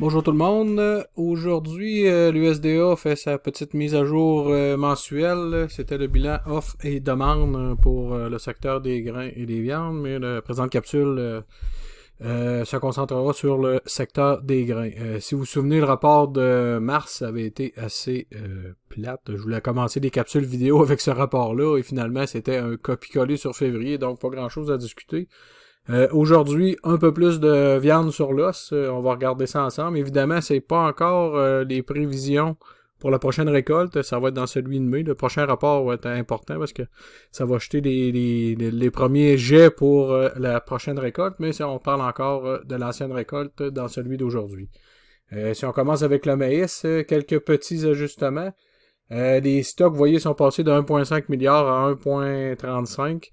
Bonjour tout le monde. Aujourd'hui, l'USDA fait sa petite mise à jour mensuelle. C'était le bilan offre et demande pour le secteur des grains et des viandes, mais la présente capsule se concentrera sur le secteur des grains. Si vous vous souvenez, le rapport de mars avait été assez plate. Je voulais commencer des capsules vidéo avec ce rapport-là et finalement c'était un copier-coller sur février, donc pas grand-chose à discuter. Aujourd'hui, un peu plus de viande sur l'os. On va regarder ça ensemble. Évidemment, c'est pas encore les prévisions pour la prochaine récolte. Ça va être dans celui de mai. Le prochain rapport va être important parce que ça va jeter les premiers jets pour la prochaine récolte, mais si on parle encore de l'ancienne récolte dans celui d'aujourd'hui. Si on commence avec le maïs, quelques petits ajustements. Les stocks, vous voyez, sont passés de 1,5 milliard à 1,35.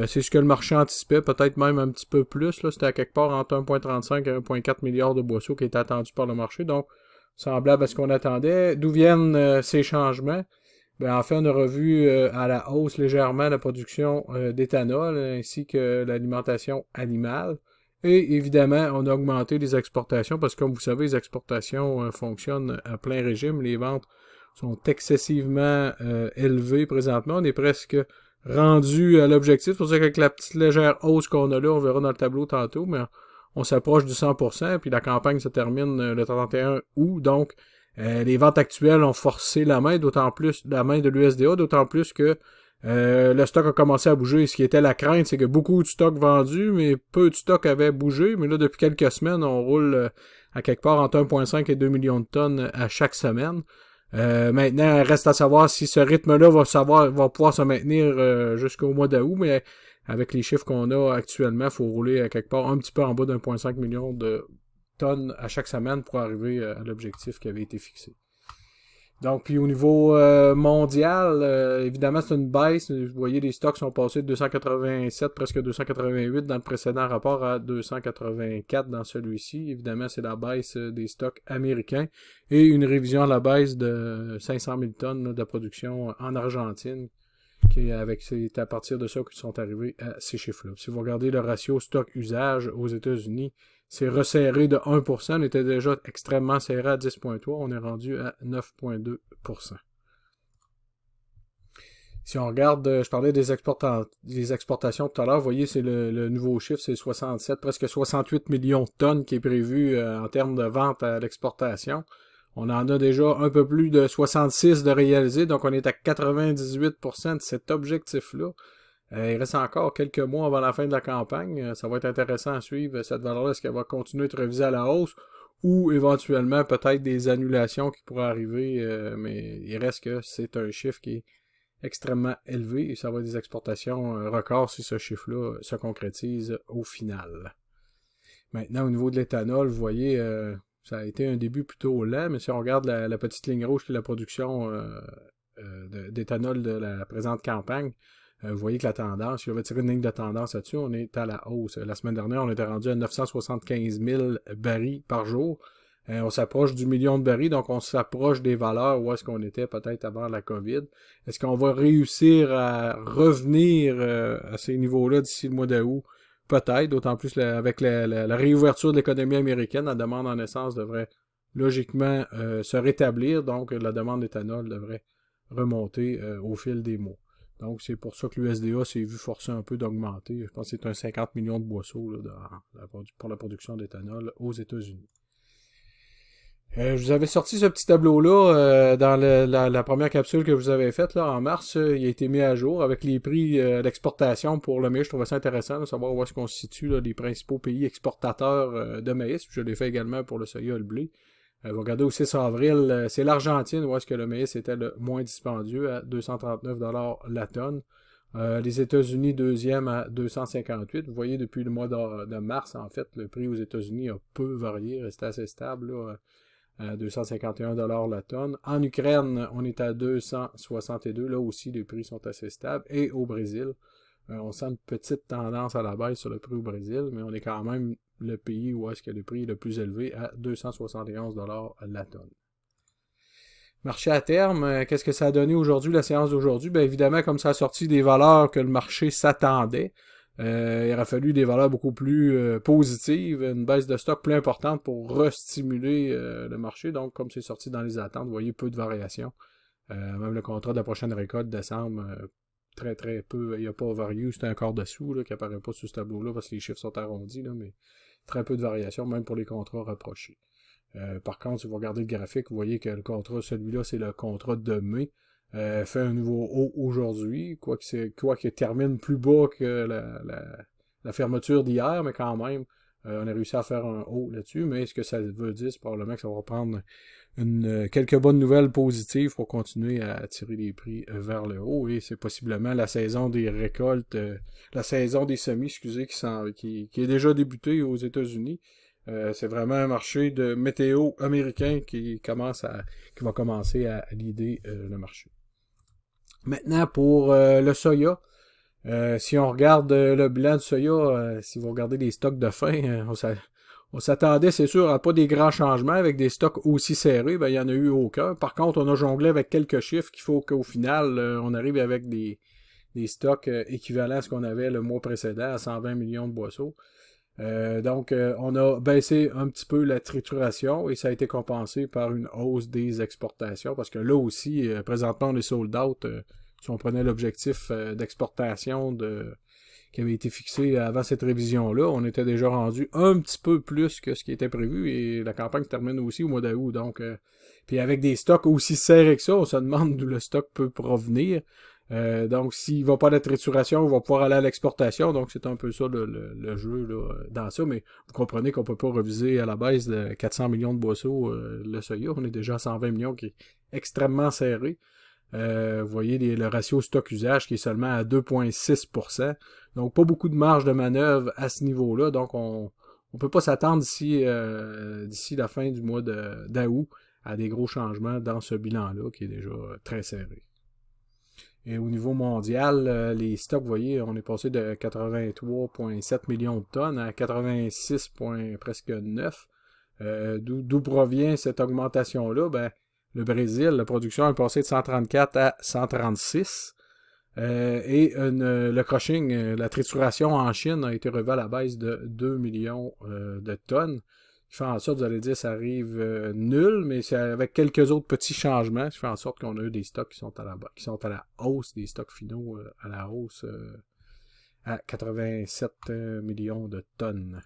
C'est ce que le marché anticipait, peut-être même un petit peu plus. Là. C'était à quelque part entre 1,35 et 1,4 milliard de boisseaux qui étaient attendus par le marché. Donc, semblable à ce qu'on attendait. D'où viennent ces changements? Ben, en fait, on a revu à la hausse légèrement la production d'éthanol ainsi que l'alimentation animale. Et évidemment, on a augmenté les exportations parce que, comme vous savez, les exportations fonctionnent à plein régime. Les ventes sont excessivement élevées présentement. On est presque rendu à l'objectif. C'est pour ça qu'avec la petite légère hausse qu'on a là, on verra dans le tableau tantôt, mais on s'approche du 100%, puis la campagne se termine le 31 août, donc les ventes actuelles ont forcé la main, d'autant plus la main de l'USDA, d'autant plus que le stock a commencé à bouger. Ce qui était la crainte, c'est que beaucoup de stock vendu, mais peu de stock avait bougé. Mais là, depuis quelques semaines, on roule à quelque part entre 1,5 et 2 millions de tonnes à chaque semaine. Maintenant, il reste à savoir si ce rythme-là va pouvoir se maintenir jusqu'au mois d'août, mais avec les chiffres qu'on a actuellement, il faut rouler à quelque part un petit peu en bas d'1,5 million de tonnes à chaque semaine pour arriver à l'objectif qui avait été fixé. Donc, puis au niveau mondial, évidemment, c'est une baisse. Vous voyez, les stocks sont passés de 287, presque 288 dans le précédent rapport à 284 dans celui-ci. Évidemment, c'est la baisse des stocks américains et une révision à la baisse de 500 000 tonnes là, de production en Argentine. C'est à partir de ça qu'ils sont arrivés à ces chiffres-là. Si vous regardez le ratio stock-usage aux États-Unis, c'est resserré de 1%. On était déjà extrêmement serré à 10,3%. On est rendu à 9,2%. Si on regarde, je parlais des exportations tout à l'heure, vous voyez, c'est le nouveau chiffre, c'est 67, presque 68 millions de tonnes qui est prévu en termes de vente à l'exportation. On en a déjà un peu plus de 66 de réalisés, donc on est à 98% de cet objectif-là. Il reste encore quelques mois avant la fin de la campagne. Ça va être intéressant à suivre cette valeur-là. Est-ce qu'elle va continuer de réviser à la hausse ou éventuellement peut-être des annulations qui pourraient arriver, mais il reste que c'est un chiffre qui est extrêmement élevé et ça va être des exportations records si ce chiffre-là se concrétise au final. Maintenant, au niveau de l'éthanol, vous voyez, ça a été un début plutôt lent, mais si on regarde la petite ligne rouge qui est la production d'éthanol de la présente campagne, vous voyez que la tendance, si on va tirer une ligne de tendance là-dessus, on est à la hausse. La semaine dernière, on était rendu à 975 000 barils par jour. On s'approche du million de barils, donc on s'approche des valeurs où est-ce qu'on était peut-être avant la COVID. Est-ce qu'on va réussir à revenir à ces niveaux-là d'ici le mois d'août? Peut-être, d'autant plus avec la réouverture de l'économie américaine, la demande en essence devrait logiquement se rétablir, donc la demande d'éthanol devrait remonter au fil des mois. Donc, c'est pour ça que l'USDA s'est vu forcer un peu d'augmenter. Je pense que c'est un 50 millions de boisseaux là, pour la production d'éthanol aux États-Unis. Je vous avais sorti ce petit tableau-là dans la première capsule que je vous avais faite là, en mars. Il a été mis à jour avec les prix d'exportation pour le maïs. Je trouvais ça intéressant de savoir où est-ce qu'on se situe, là, les principaux pays exportateurs de maïs. Je l'ai fait également pour le soya et le blé. Vous regardez au 6 avril, c'est l'Argentine où est-ce que le maïs était le moins dispendieux à 239 la tonne. Les États-Unis, deuxième à 258. Vous voyez, depuis le mois de mars, en fait, le prix aux États-Unis a peu varié, resté assez stable, là, à 251 la tonne. En Ukraine, on est à 262. Là aussi, les prix sont assez stables. Et au Brésil, on sent une petite tendance à la baisse sur le prix au Brésil, mais on est quand même le pays où est-ce que le prix est le plus élevé à 271 la tonne. Marché à terme, qu'est-ce que ça a donné aujourd'hui, la séance d'aujourd'hui? Bien évidemment, comme ça a sorti des valeurs que le marché s'attendait. Il aurait fallu des valeurs beaucoup plus positives, une baisse de stock plus importante pour restimuler le marché. Donc, comme c'est sorti dans les attentes, vous voyez peu de variations. Même le contrat de la prochaine récolte, décembre, très très peu. Il n'y a pas overview, c'est un quart dessous qui apparaît pas sur ce tableau-là parce que les chiffres sont arrondis, là, mais très peu de variations, même pour les contrats rapprochés. Par contre, si vous regardez le graphique, vous voyez que le contrat, celui-là, c'est le contrat de mai. Fait un nouveau haut aujourd'hui, quoique termine plus bas que la fermeture d'hier, mais quand même, on a réussi à faire un haut là-dessus. Mais ce que ça veut dire, c'est probablement que ça va prendre quelques bonnes nouvelles positives pour continuer à tirer les prix vers le haut. Et c'est possiblement la saison des récoltes, la saison des semis, excusez, qui est déjà débutée aux États-Unis. C'est vraiment un marché de météo américain qui va commencer à lider le marché. Maintenant, pour le soya, si on regarde le bilan du soya, si vous regardez les stocks de fin, on s'attendait, c'est sûr, à pas des grands changements avec des stocks aussi serrés. Ben, il n'y en a eu aucun. Par contre, on a jonglé avec quelques chiffres qu'il faut qu'au final, on arrive avec des stocks équivalents à ce qu'on avait le mois précédent, à 120 millions de boisseaux. Donc, on a baissé un petit peu la trituration et ça a été compensé par une hausse des exportations parce que là aussi, présentement, on est sold out. Si on prenait l'objectif d'exportation qui avait été fixé avant cette révision-là, on était déjà rendu un petit peu plus que ce qui était prévu et la campagne termine aussi au mois d'août. Donc, puis avec des stocks aussi serrés que ça, on se demande d'où le stock peut provenir. Donc, s'il ne va pas à la trituration, on va pouvoir aller à l'exportation. Donc, c'est un peu ça le jeu là, dans ça. Mais vous comprenez qu'on ne peut pas reviser à la baisse de 400 millions de boisseaux le soya. On est déjà à 120 millions qui est extrêmement serré. Vous voyez le ratio stock-usage qui est seulement à 2,6%. Donc, pas beaucoup de marge de manœuvre à ce niveau-là. Donc, on ne peut pas s'attendre d'ici la fin du mois d'août à des gros changements dans ce bilan-là qui est déjà très serré. Et au niveau mondial, les stocks, vous voyez, on est passé de 83,7 millions de tonnes à 86, presque 9. D'où provient cette augmentation-là? Ben, le Brésil, la production est passée de 134 à 136. Le crushing, la trituration en Chine a été revue à la baisse de 2 millions de tonnes. Qui fait en sorte, vous allez dire, ça arrive nul, mais c'est avec quelques autres petits changements, qui fait en sorte qu'on a eu des stocks qui sont à la hausse, des stocks finaux à la hausse à 87 millions de tonnes.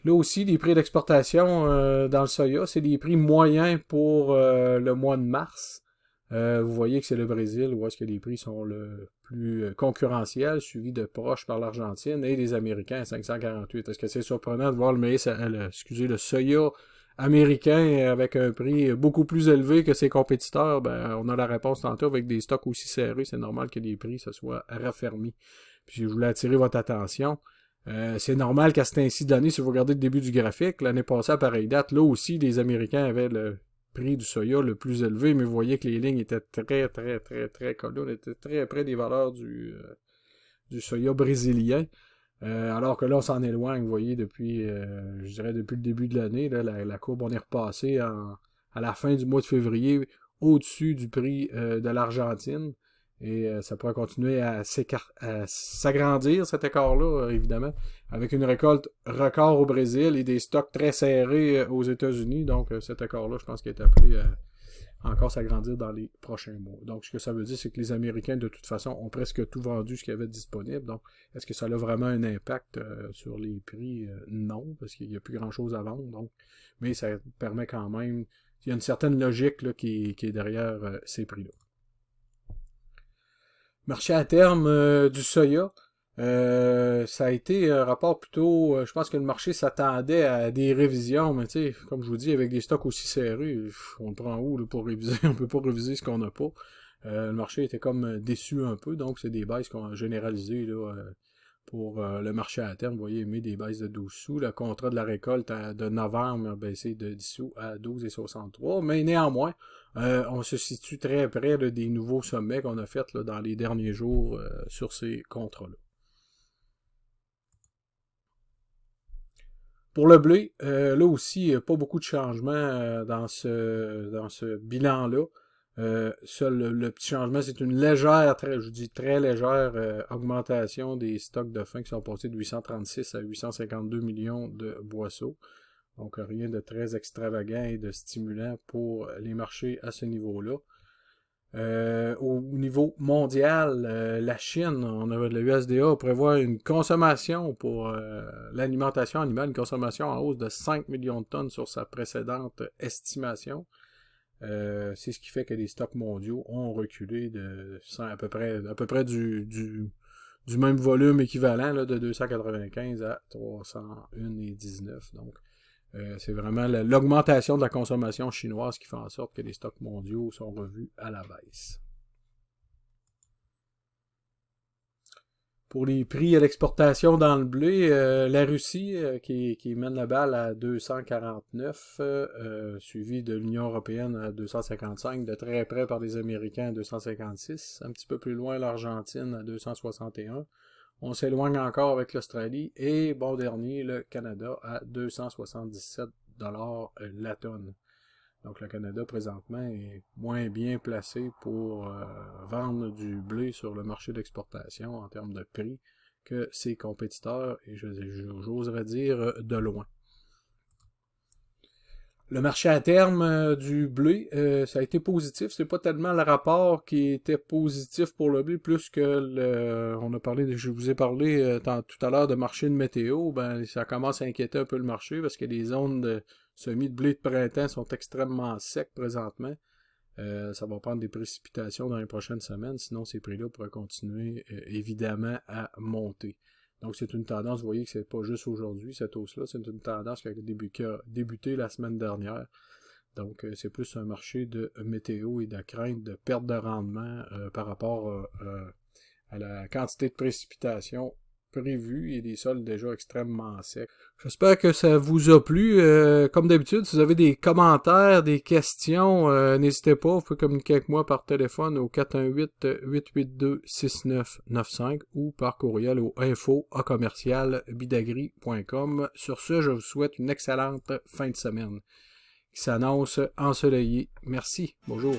Là aussi, les prix d'exportation dans le soya, c'est des prix moyens pour le mois de mars. Vous voyez que c'est le Brésil où est-ce que les prix sont le plus concurrentiels, suivi de proche par l'Argentine et les Américains à 548. Est-ce que c'est surprenant de voir le soya américain avec un prix beaucoup plus élevé que ses compétiteurs? Ben, on a la réponse tantôt avec des stocks aussi serrés. C'est normal que les prix se soient raffermis. Puis je voulais attirer votre attention. C'est normal qu'à cet ainsi d'année, si vous regardez le début du graphique, l'année passée à pareille date, là aussi, les Américains avaient le prix du soya le plus élevé, mais vous voyez que les lignes étaient très, très, très, très collées. On était très près des valeurs du soya brésilien. Alors que là, on s'en éloigne, vous voyez, je dirais depuis le début de l'année, là, la courbe, on est repassé à la fin du mois de février au-dessus du prix de l'Argentine. Et ça pourrait continuer à s'agrandir, cet écart-là, évidemment, avec une récolte record au Brésil et des stocks très serrés aux États-Unis. Donc, cet écart-là, je pense qu'il est appelé à encore s'agrandir dans les prochains mois. Donc, ce que ça veut dire, c'est que les Américains, de toute façon, ont presque tout vendu ce qu'il y avait disponible. Donc, est-ce que ça a vraiment un impact sur les prix? Non, parce qu'il n'y a plus grand-chose à vendre. Donc, mais ça permet quand même... Il y a une certaine logique là, qui est derrière ces prix-là. Marché à terme du soya, ça a été un rapport plutôt... je pense que le marché s'attendait à des révisions, mais tu sais, comme je vous dis, avec des stocks aussi serrés, on le prend où là, pour réviser? On peut pas réviser ce qu'on n'a pas. Le marché était comme déçu un peu, donc c'est des baisses qu'on a généralisées là, pour le marché à terme. Vous voyez, il met des baisses de 12 sous. Le contrat de la récolte de novembre a baissé de 10 sous à 12,63. Mais néanmoins, on se situe très près là, des nouveaux sommets qu'on a faits dans les derniers jours sur ces contrats-là. Pour le blé, là aussi, pas beaucoup de changements dans ce bilan-là. Seul le petit changement, c'est une légère, je dis très légère augmentation des stocks de fin qui sont passés de 836 à 852 millions de boisseaux. Donc rien de très extravagant et de stimulant pour les marchés à ce niveau-là. Au niveau mondial, la Chine, on avait le USDA prévoit une consommation pour l'alimentation animale, une consommation en hausse de 5 millions de tonnes sur sa précédente estimation. C'est ce qui fait que les stocks mondiaux ont reculé de à peu près du même volume équivalent là, de 295 à 301,19. Donc, c'est vraiment l'augmentation de la consommation chinoise qui fait en sorte que les stocks mondiaux sont revus à la baisse. Pour les prix à l'exportation dans le blé, la Russie qui mène la balle à 249, suivi de l'Union européenne à 255, de très près par les Américains à 256, un petit peu plus loin l'Argentine à 261. On s'éloigne encore avec l'Australie et, bon dernier, le Canada à 277 $ la tonne. Donc le Canada présentement est moins bien placé pour vendre du blé sur le marché d'exportation en termes de prix que ses compétiteurs, et j'oserais dire de loin. Le marché à terme du blé, ça a été positif. C'est pas tellement le rapport qui était positif pour le blé, plus que on a parlé, je vous ai parlé tout à l'heure de marché de météo. Ben, ça commence à inquiéter un peu le marché parce que les zones de semis de blé de printemps sont extrêmement secs présentement. Ça va prendre des précipitations dans les prochaines semaines, sinon ces prix-là pourraient continuer évidemment à monter. Donc c'est une tendance, vous voyez que c'est pas juste aujourd'hui, cette hausse-là, c'est une tendance qui a débuté la semaine dernière. Donc c'est plus un marché de météo et de crainte de perte de rendement par rapport à la quantité de précipitations prévues et des sols déjà extrêmement secs. J'espère que ça vous a plu. Comme d'habitude, si vous avez des commentaires, des questions, n'hésitez pas, vous pouvez communiquer avec moi par téléphone au 418-882-6995 ou par courriel au info@bidagri.com. Sur ce, je vous souhaite une excellente fin de semaine qui s'annonce ensoleillée. Merci. Bonjour.